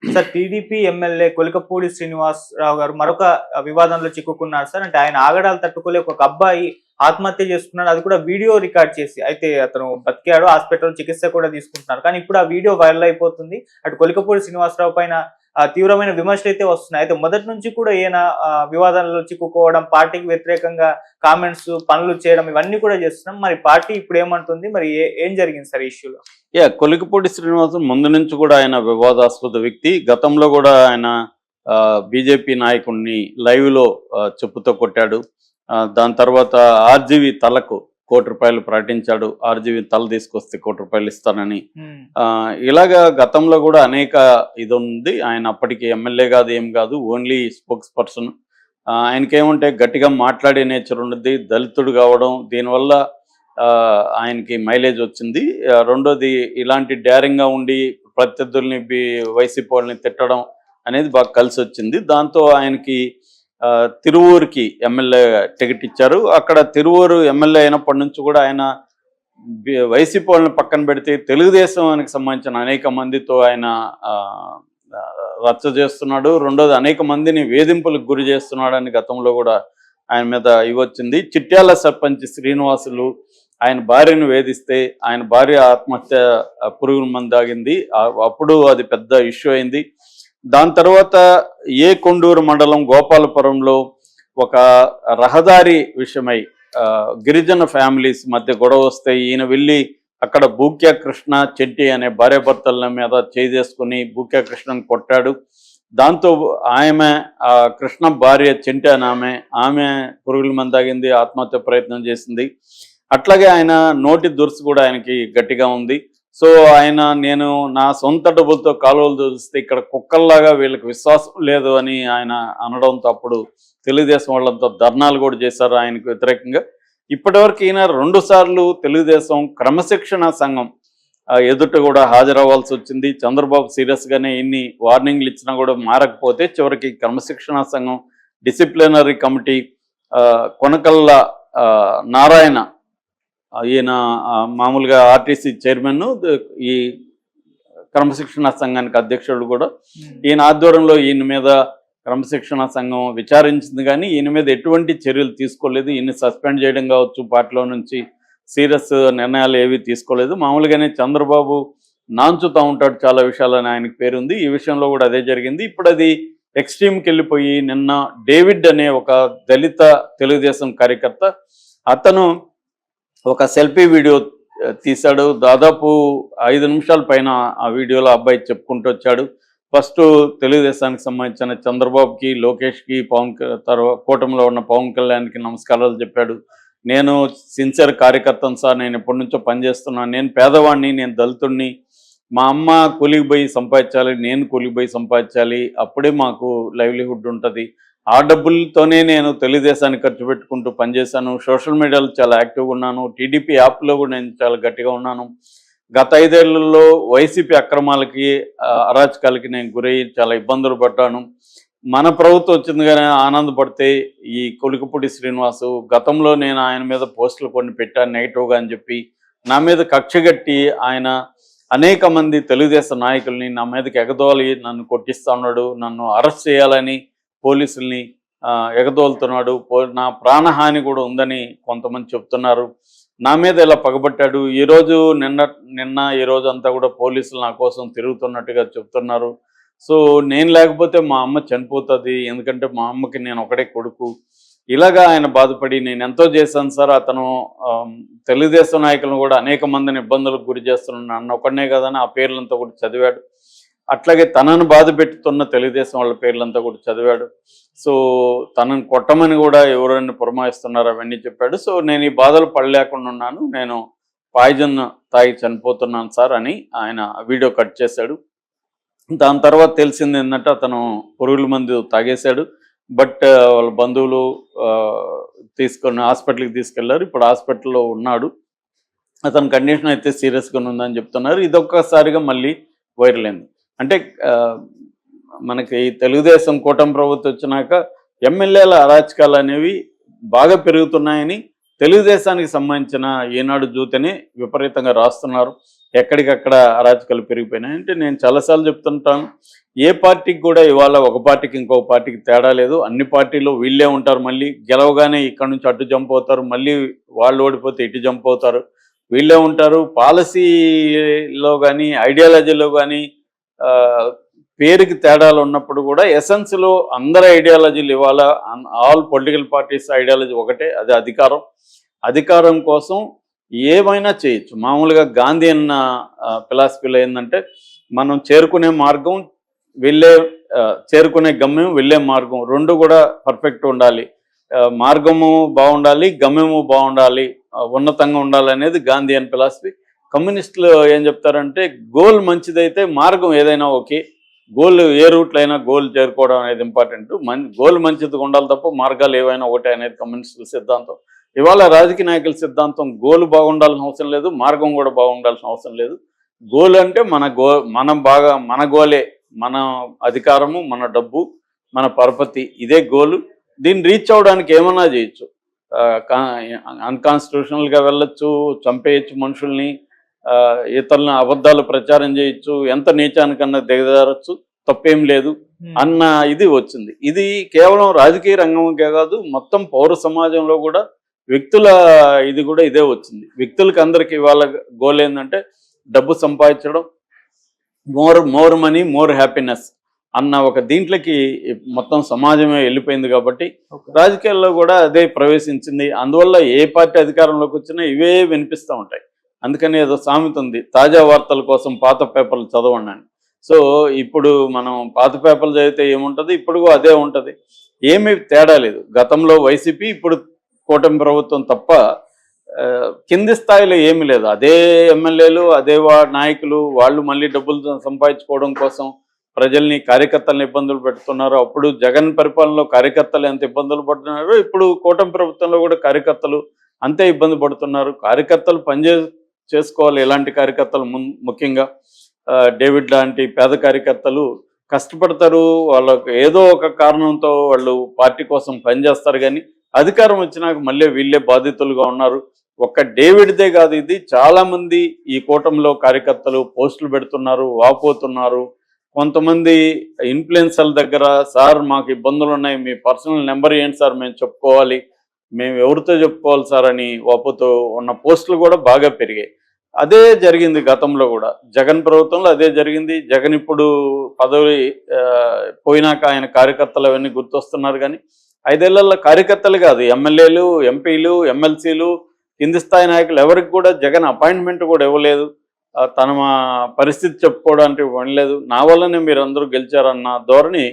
Sir TDP MLA Kolikapudi Srinivasarao గారు మరొక వివాదంలో చిక్కుకున్నారు సార్. అంటే ఆయన ఆగడాలు తట్టుకోలేక ఒక అబ్బాయి ఆత్మహత్య చేసుకున్నాడు. అది కూడా వీడియో రికార్డ్ చేసి. అయితే అతను బతికాడు, హాస్పిటల్ చికిత్స కూడా తీసుకుంటున్నారు. కానీ ఇప్పుడు ఆ వీడియో వైరల్ అయిపోతుంది. అటు కొలికపూడి శ్రీనివాసరావు పైన తీవ్రమైన విమర్శలు అయితే వస్తున్నాయి. అయితే మొదటి నుంచి కూడా ఈయన వివాదాల్లో చిక్కుకోవడం, పార్టీకి వ్యతిరేకంగా కామెంట్స్, పనులు చేయడం ఇవన్నీ కూడా చేస్తున్నాం. మరి పార్టీ ఇప్పుడు ఏమంటుంది? మరి ఏం జరిగింది సార్ ఈ ఇష్యూలో? కొలికపూడి శ్రీనివాసం ముందు నుంచి కూడా ఆయన వివాదాస్పద వ్యక్తి. గతంలో కూడా ఆయన బీజేపీ నాయకుడిని లైవ్లో చెప్పుతో కొట్టాడు. దాని తర్వాత ఆర్జీవి తలకు ₹1,00,00,000 ప్రకటించాడు. ఆర్జీవి తల తీసుకొస్తే ₹1,00,00,000 ఇస్తానని. ఇలాగా గతంలో కూడా అనేక ఇది ఉంది. ఆయన అప్పటికి ఎమ్మెల్యే కాదు, ఏం కాదు, ఓన్లీ స్పోక్స్ పర్సన్. ఆయనకేమంటే గట్టిగా మాట్లాడే నేచర్ ఉన్నది, దళితుడు కావడం, దీనివల్ల ఆయనకి మైలేజ్ వచ్చింది. రెండోది ఇలాంటి డేరింగ్గా ఉండి ప్రత్యర్థుల్ని వైసీపీ వాళ్ళని తిట్టడం అనేది బాగా కలిసి వచ్చింది. దాంతో ఆయనకి తిరువూరుకి ఎమ్మెల్యే టికెట్ ఇచ్చారు. అక్కడ తిరువూరు ఎమ్మెల్యే అయినప్పటి నుంచి కూడా ఆయన వైసీపీ వాళ్ళని పక్కన పెడితే తెలుగుదేశానికి సంబంధించిన అనేక మందితో ఆయన రచ్చ చేస్తున్నాడు. రెండోది అనేక మందిని వేధింపులకు గురి చేస్తున్నాడని గతంలో కూడా ఆయన మీద ఇవ్వచ్చింది. చిట్యాల సర్పంచ్ శ్రీనివాసులు ఆయన భార్యను వేధిస్తే ఆయన భార్య ఆత్మహత్య పురుగుల మందు తాగింది. అప్పుడు అది పెద్ద ఇష్యూ అయింది. దాని తర్వాత కొండూరు మండలం గోపాలపురంలో ఒక రహదారి విషయమై గిరిజన ఫ్యామిలీస్ మధ్య గొడవ వస్తే ఈయన వెళ్ళి అక్కడ బూక్యా కృష్ణ చెట్టి అనే భార్యాభర్తల మీద చేసుకుని బూక్యా కృష్ణను కొట్టాడు. దాంతో ఆమె కృష్ణ భార్య చెంటి అని ఆమె పురుగుల మందు తాగింది, ఆత్మహత్య ప్రయత్నం చేసింది. అట్లాగే ఆయన నోటి దురుసు కూడా ఆయనకి గట్టిగా ఉంది. సో ఆయన నేను నా సొంత డబ్బులతో కాలువలు చూస్తే ఇక్కడ కుక్కల్లాగా వీళ్ళకి విశ్వాసం లేదు అని ఆయన అనడంతో అప్పుడు తెలుగుదేశం వాళ్ళంతా ధర్నాలు కూడా చేశారు ఆయనకు వ్యతిరేకంగా. ఇప్పటివరకు ఈయన 2 సార్లు తెలుగుదేశం క్రమశిక్షణ సంఘం ఎదుట కూడా హాజరవ్వాల్సి వచ్చింది. చంద్రబాబు సీరియస్గానే ఇన్ని వార్నింగ్లు ఇచ్చినా కూడా మారకపోతే చివరికి క్రమశిక్షణ సంఘం డిసిప్లినరీ కమిటీ కొనకల్ల నారాయణ, ఈయన మామూలుగా ఆర్టీసీ చైర్మన్, ఈ క్రమశిక్షణ సంఘానికి అధ్యక్షుడు కూడా, ఈయన ఆధ్వర్యంలో ఈయన మీద క్రమశిక్షణ సంఘం విచారించింది. కానీ ఈయన మీద ఎటువంటి చర్యలు తీసుకోలేదు. ఈయన సస్పెండ్ చేయడం కావచ్చు, పార్టీలో నుంచి సీరియస్ నిర్ణయాలు ఏవి తీసుకోలేదు. మామూలుగానే చంద్రబాబు నాంచుతూ ఉంటాడు చాలా విషయాలని ఆయనకు పేరుంది. ఈ విషయంలో కూడా అదే జరిగింది. ఇప్పుడు అది ఎక్స్ట్రీమ్కి వెళ్ళిపోయి నిన్న డేవిడ్ అనే ఒక దళిత తెలుగుదేశం కార్యకర్త, అతను ఒక సెల్ఫీ వీడియో తీశాడు. దాదాపు 5 నిమిషాల పైన ఆ వీడియోలో అబ్బాయి చెప్పుకుంటూ వచ్చాడు. ఫస్ట్ తెలుగుదేశానికి సంబంధించిన చంద్రబాబుకి, లోకేష్కి, కూటమిలో ఉన్న పవన్ కళ్యాణ్కి నమస్కారాలు చెప్పాడు. నేను సిన్సియర్ కార్యకర్తను సార్, నేను ఎప్పటి నుంచో పనిచేస్తున్నాను, నేను పేదవాడిని, నేను దళితుడిని, మా అమ్మ కూలికి పోయి సంపాదించాలి, నేను కూలికి పోయి సంపాదించాలి, అప్పుడే మాకు లైవ్లీహుడ్ ఉంటుంది, ఆ డబ్బులతోనే నేను తెలుగుదేశాన్ని ఖర్చు పెట్టుకుంటూ పనిచేశాను, సోషల్ మీడియాలో చాలా యాక్టివ్గా ఉన్నాను, టీడీపీ యాప్లో కూడా నేను చాలా గట్టిగా ఉన్నాను, గత 5 ఏళ్లలో వైసీపీ అక్రమాలకి అరాచకాలకి నేను గురయ్యి చాలా ఇబ్బందులు పడ్డాను. మన ప్రభుత్వం వచ్చింది కానీ ఆనందపడితే ఈ కొలికపూడి శ్రీనివాసు గతంలో నేను ఆయన మీద పోస్టులు కొన్ని పెట్టాను నెగిటివ్గా అని చెప్పి నా మీద కక్షగట్టి ఆయన అనేక మంది తెలుగుదేశం నాయకుల్ని నా మీదకి ఎగదోలి నన్ను కొట్టిస్తా ఉన్నాడు, నన్ను అరెస్ట్ చేయాలని పోలీసుల్ని ఎగదోలుతున్నాడు, నా ప్రాణహాని కూడా ఉందని కొంతమంది చెప్తున్నారు. నా మీద ఇలా పగబట్టాడు. ఈరోజు నిన్న ఈరోజు అంతా కూడా పోలీసులు నా కోసం తిరుగుతున్నట్టుగా చెప్తున్నారు. సో నేను లేకపోతే మా అమ్మ చనిపోతుంది, ఎందుకంటే మా అమ్మకి నేను ఒకడే కొడుకు, ఇలాగా ఆయన బాధపడి నేను ఎంతో చేశాను సార్, అతను తెలుగుదేశం నాయకులను కూడా అనేక మందిని ఇబ్బందులకు గురి చేస్తున్నాను, నన్ను ఒకనే కదని ఆ పేర్లంతా కూడా చదివాడు. అట్లాగే తనను బాధ పెట్టుతున్న తెలుగుదేశం వాళ్ళ పేర్లంతా కూడా చదివాడు. సో తనను కొట్టమని కూడా ఎవరైనా పురమాయిస్తున్నారు అవన్నీ చెప్పాడు. సో నేను ఈ బాధలు పడలేకుండా ఉన్నాను, నేను పాయిజన్ తాగి చనిపోతున్నాను సార్ అని ఆయన వీడియో కట్ చేశాడు. దాని తర్వాత తెలిసింది ఏంటంటే అతను పురుగుల మందు తాగేశాడు. బట్ వాళ్ళ బంధువులు తీసుకొని హాస్పిటల్కి తీసుకెళ్లారు. ఇప్పుడు హాస్పిటల్లో ఉన్నాడు. అతని కండిషన్ అయితే సీరియస్గా ఉందని చెప్తున్నారు. ఇదొక్కసారిగా మళ్ళీ వైరల్ అయింది. అంటే మనకి తెలుగుదేశం కూటమి ప్రభుత్వం వచ్చినాక ఎమ్మెల్యేల అరాచకాలు అనేవి బాగా పెరుగుతున్నాయని తెలుగుదేశానికి సంబంధించిన ఈనాడు జ్యోతిని విపరీతంగా రాస్తున్నారు. ఎక్కడికక్కడ అరాచకాలు పెరిగిపోయినాయి. అంటే నేను చాలాసార్లు చెప్తుంటాను, ఏ పార్టీకి కూడా ఇవాళ ఒక పార్టీకి ఇంకొక పార్టీకి తేడా లేదు. అన్ని పార్టీలు వీళ్ళే ఉంటారు. మళ్ళీ గెలవగానే ఇక్కడ నుంచి అటు జంప్ అవుతారు, మళ్ళీ వాళ్ళు ఓడిపోతే ఇటు జంప్ అవుతారు, వీళ్ళే ఉంటారు. పాలసీలో కానీ ఐడియాలజీలో కానీ పేరుకి తేడాలు ఉన్నప్పుడు కూడా ఎసెన్స్లో అందరి ఐడియాలజీలు ఇవాళ ఆల్ పొలిటికల్ పార్టీస్ ఐడియాలజీ ఒకటే, అది అధికారం. అధికారం కోసం ఏమైనా చేయొచ్చు. మామూలుగా గాంధీ అన్న ఫిలాసఫీలో ఏంటంటే, మనం చేరుకునే మార్గం వెళ్ళే చేరుకునే గమ్యం వెళ్ళే మార్గం రెండు కూడా పర్ఫెక్ట్ ఉండాలి. మార్గము బాగుండాలి, గమ్యము బాగుండాలి, ఉన్నతంగా ఉండాలి అనేది గాంధీ అన్న ఫిలాసఫీ. కమ్యూనిస్టులు ఏం చెప్తారంటే, గోల్ మంచిదైతే మార్గం ఏదైనా ఓకే, గోల్ ఏ రూట్లో అయినా గోల్ చేరుకోవడం అనేది ఇంపార్టెంట్. గోల్ మంచిదిగా ఉండాలి తప్ప మార్గాలు ఏవైనా ఒకటే అనేది కమ్యూనిస్టుల సిద్ధాంతం. ఇవాళ రాజకీయ నాయకుల సిద్ధాంతం గోల్ బాగుండాల్సిన అవసరం లేదు, మార్గం కూడా బాగుండాల్సిన అవసరం లేదు. గోల్ అంటే మన గోలే, మన అధికారము, మన డబ్బు, మన పరపతి, ఇదే గోలు. దీన్ని రీచ్ అవ్వడానికి ఏమన్నా చేయొచ్చు. అన్కాన్స్టిట్యూషనల్గా వెళ్ళొచ్చు, చంపేయచ్చు మనుషుల్ని, ఇతరులను అబద్ధాలు ప్రచారం చేయొచ్చు, ఎంత నీచానికన్నా దిగజారచ్చు, తప్పేం లేదు అన్న ఇది వచ్చింది. ఇది కేవలం రాజకీయ రంగంకే కాదు, మొత్తం పౌర సమాజంలో కూడా వ్యక్తుల ఇది కూడా ఇదే వచ్చింది. వ్యక్తులకి అందరికి ఇవాళ గోల్ ఏంటంటే డబ్బు సంపాదించడం, మోర్ మనీ మోర్ హ్యాపీనెస్ అన్న ఒక దీంట్లోకి మొత్తం సమాజమే వెళ్ళిపోయింది. కాబట్టి రాజకీయాల్లో కూడా అదే ప్రవేశించింది. అందువల్ల ఏ పార్టీ అధికారంలోకి వచ్చినా ఇవే వినిపిస్తూ ఉంటాయి. అందుకని ఏదో సామెత ఉంది, తాజా వార్తల కోసం పాత పేపర్లు చదవండి అని. సో ఇప్పుడు మనం పాత పేపర్లు చదివితే ఏముంటుంది, ఇప్పుడు అదే ఉంటుంది, ఏమీ తేడా లేదు. గతంలో వైసీపీ, ఇప్పుడు కూటమి ప్రభుత్వం తప్ప కింది స్థాయిలో ఏమీ లేదు. అదే ఎమ్మెల్యేలు, అదే నాయకులు, వాళ్ళు మళ్ళీ డబ్బులు సంపాదించుకోవడం కోసం ప్రజల్ని, కార్యకర్తలను ఇబ్బందులు పెడుతున్నారు. అప్పుడు జగన్ పరిపాలనలో కార్యకర్తలు ఎంత ఇబ్బందులు పడుతున్నారో ఇప్పుడు కూటమి ప్రభుత్వంలో కూడా కార్యకర్తలు అంతే ఇబ్బంది పడుతున్నారు. కార్యకర్తలు చేసుకోవాలి. ఎలాంటి కార్యకర్తలు ముఖ్యంగా డేవిడ్ లాంటి పేద కార్యకర్తలు కష్టపడతారు. వాళ్ళకు ఏదో ఒక కారణంతో వాళ్ళు పార్టీ కోసం పనిచేస్తారు. కానీ అధికారం వచ్చినాక మళ్ళీ వీళ్ళే బాధితులుగా ఉన్నారు. ఒక్క డేవిడ్దే కాదు, ఇది చాలామంది ఈ కూటమిలో కార్యకర్తలు పోస్టులు పెడుతున్నారు, వాపోతున్నారు. కొంతమంది ఇన్ఫ్లుయెన్సర్ల దగ్గర, సార్ మాకు ఇబ్బందులు ఉన్నాయి, మీ పర్సనల్ నెంబర్ ఏంటి సార్, మేము చెప్పుకోవాలి, మేము ఎవరితో చెప్పుకోవాలి సార్ అని వాపోతూ ఉన్న పోస్టులు కూడా బాగా పెరిగాయి. అదే జరిగింది గతంలో కూడా, జగన్ ప్రభుత్వంలో అదే జరిగింది. జగన్ ఇప్పుడు పదవి పోయినాక ఆయన కార్యకర్తలు అవన్నీ గుర్తొస్తున్నారు. కానీ 5 ఏళ్లలో కార్యకర్తలు కాదు, ఎమ్మెల్యేలు, ఎంపీలు, ఎమ్మెల్సీలు, కింది స్థాయి నాయకులు ఎవరికి కూడా జగన్ అపాయింట్మెంట్ కూడా ఇవ్వలేదు. తన పరిస్థితి చెప్పుకోవడానికి ఇవ్వలేదు. నా వల్లనే మీరు అందరూ గెలిచారన్న ధోరణి